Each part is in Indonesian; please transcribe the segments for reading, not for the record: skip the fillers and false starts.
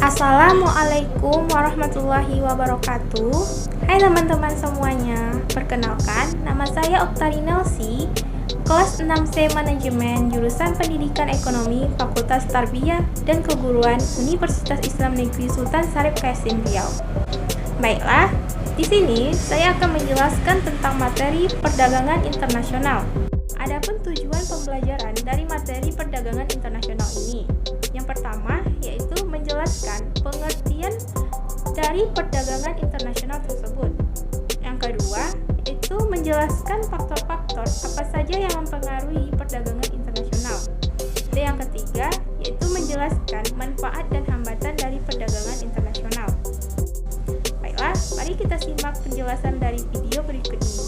Assalamualaikum warahmatullahi wabarakatuh. Hai teman-teman semuanya, perkenalkan nama saya Oktari Nelsi, kelas 6C Manajemen, jurusan Pendidikan Ekonomi, Fakultas Tarbiyah dan Keguruan, Universitas Islam Negeri Sultan Syarif Kasim Riau. Baiklah, di sini saya akan menjelaskan tentang materi perdagangan internasional. Adapun tujuan pembelajaran dari materi perdagangan internasional ini, yang pertama yaitu menjelaskan pengertian dari perdagangan internasional tersebut. Yang kedua yaitu menjelaskan faktor-faktor apa saja yang mempengaruhi perdagangan internasional. Dan yang ketiga yaitu menjelaskan manfaat dan hambatan dari perdagangan internasional. Baiklah, mari kita simak penjelasan dari video berikut ini.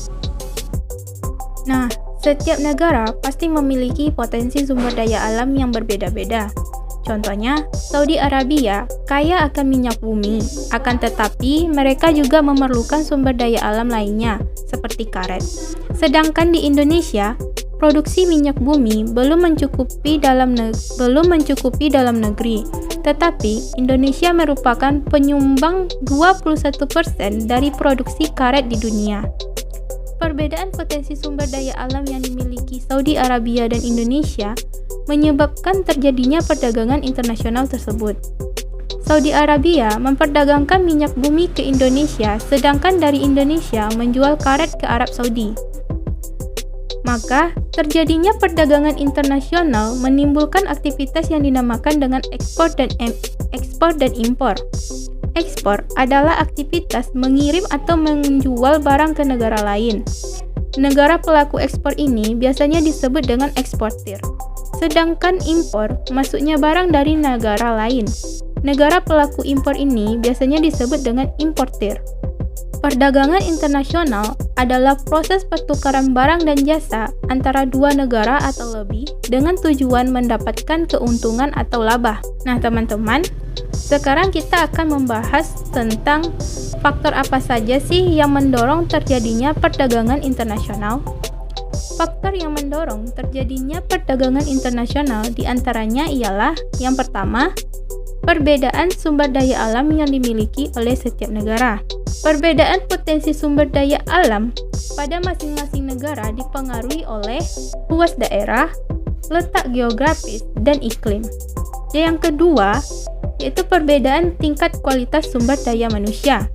Nah, setiap negara pasti memiliki potensi sumber daya alam yang berbeda-beda. Contohnya, Saudi Arabia kaya akan minyak bumi, akan tetapi mereka juga memerlukan sumber daya alam lainnya, seperti karet. Sedangkan di Indonesia, produksi minyak bumi belum mencukupi dalam negeri, tetapi Indonesia merupakan penyumbang 21% dari produksi karet di dunia. Perbedaan potensi sumber daya alam yang dimiliki Saudi Arabia dan Indonesia menyebabkan terjadinya perdagangan internasional tersebut. Saudi Arabia memperdagangkan minyak bumi ke Indonesia, sedangkan dari Indonesia menjual karet ke Arab Saudi. Maka, terjadinya perdagangan internasional menimbulkan aktivitas yang dinamakan dengan ekspor dan impor. Ekspor adalah aktivitas mengirim atau menjual barang ke negara lain. Negara pelaku ekspor ini biasanya disebut dengan eksportir. Sedangkan impor masuknya barang dari negara lain. Negara pelaku impor ini biasanya disebut dengan importir. Perdagangan internasional adalah proses pertukaran barang dan jasa antara dua negara atau lebih dengan tujuan mendapatkan keuntungan atau laba. Nah, teman-teman, sekarang kita akan membahas tentang faktor apa saja sih yang mendorong terjadinya perdagangan internasional. Faktor yang mendorong terjadinya perdagangan internasional diantaranya ialah yang pertama, perbedaan sumber daya alam yang dimiliki oleh setiap negara. Perbedaan potensi sumber daya alam pada masing-masing negara dipengaruhi oleh luas daerah, letak geografis, dan iklim. Yang kedua, yaitu perbedaan tingkat kualitas sumber daya manusia.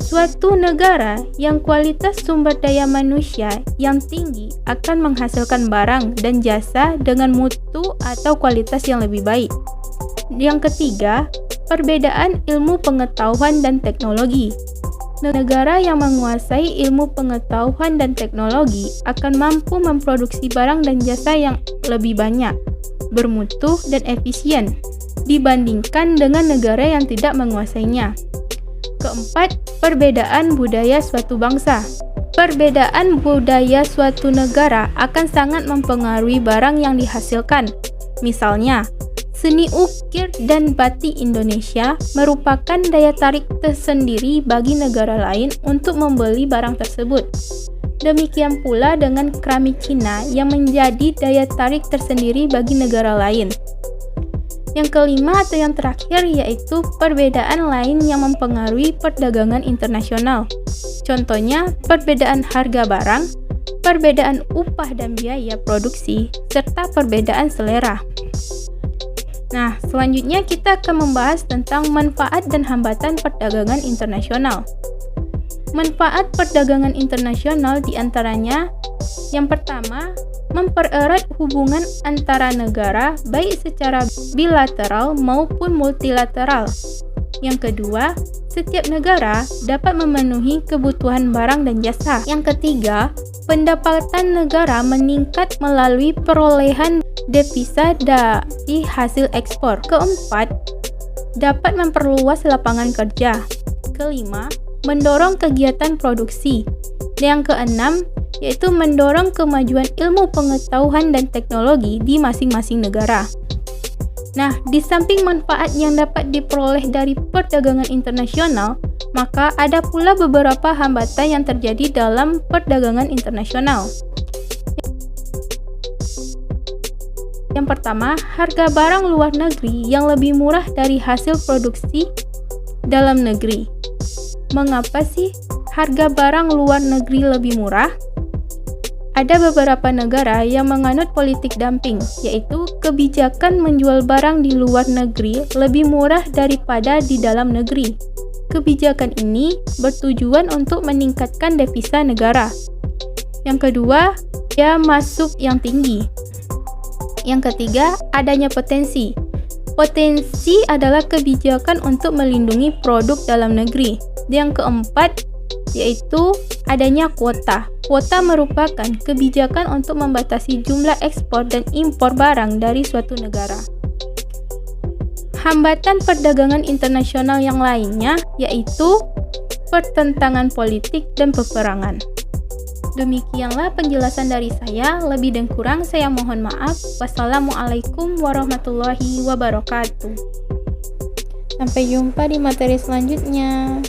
Suatu negara yang kualitas sumber daya manusia yang tinggi akan menghasilkan barang dan jasa dengan mutu atau kualitas yang lebih baik. Yang ketiga, perbedaan ilmu pengetahuan dan teknologi. Negara yang menguasai ilmu pengetahuan dan teknologi akan mampu memproduksi barang dan jasa yang lebih banyak, bermutu dan efisien dibandingkan dengan negara yang tidak menguasainya. Keempat, perbedaan budaya suatu bangsa. Perbedaan budaya suatu negara akan sangat mempengaruhi barang yang dihasilkan. Misalnya, seni ukir dan batik Indonesia merupakan daya tarik tersendiri bagi negara lain untuk membeli barang tersebut. Demikian pula dengan keramik Cina yang menjadi daya tarik tersendiri bagi negara lain. Yang kelima atau yang terakhir yaitu perbedaan lain yang mempengaruhi perdagangan internasional. Contohnya, perbedaan harga barang, perbedaan upah dan biaya produksi, serta perbedaan selera. Nah, selanjutnya kita akan membahas tentang manfaat dan hambatan perdagangan internasional. Manfaat perdagangan internasional diantaranya, yang pertama, mempererat hubungan antara negara baik secara bilateral maupun multilateral. Yang kedua, setiap negara dapat memenuhi kebutuhan barang dan jasa. Yang ketiga, pendapatan negara meningkat melalui perolehan devisa dari hasil ekspor. Keempat, dapat memperluas lapangan kerja. Kelima, mendorong kegiatan produksi. Yang keenam, yaitu mendorong kemajuan ilmu pengetahuan dan teknologi di masing-masing negara. Nah, di samping manfaat yang dapat diperoleh dari perdagangan internasional, maka ada pula beberapa hambatan yang terjadi dalam perdagangan internasional. Yang pertama, harga barang luar negeri yang lebih murah dari hasil produksi dalam negeri. Mengapa sih harga barang luar negeri lebih murah? Ada beberapa negara yang menganut politik dumping, yaitu kebijakan menjual barang di luar negeri lebih murah daripada di dalam negeri. Kebijakan ini bertujuan untuk meningkatkan devisa negara. Yang kedua, biaya masuk yang tinggi. Yang ketiga, adanya potensi. Potensi adalah kebijakan untuk melindungi produk dalam negeri. Yang keempat, yaitu adanya kuota. Kuota merupakan kebijakan untuk membatasi jumlah ekspor dan impor barang dari suatu negara. Hambatan perdagangan internasional yang lainnya yaitu pertentangan politik dan peperangan. Demikianlah penjelasan dari saya, lebih dan kurang saya mohon maaf. Wassalamualaikum warahmatullahi wabarakatuh. Sampai jumpa di materi selanjutnya.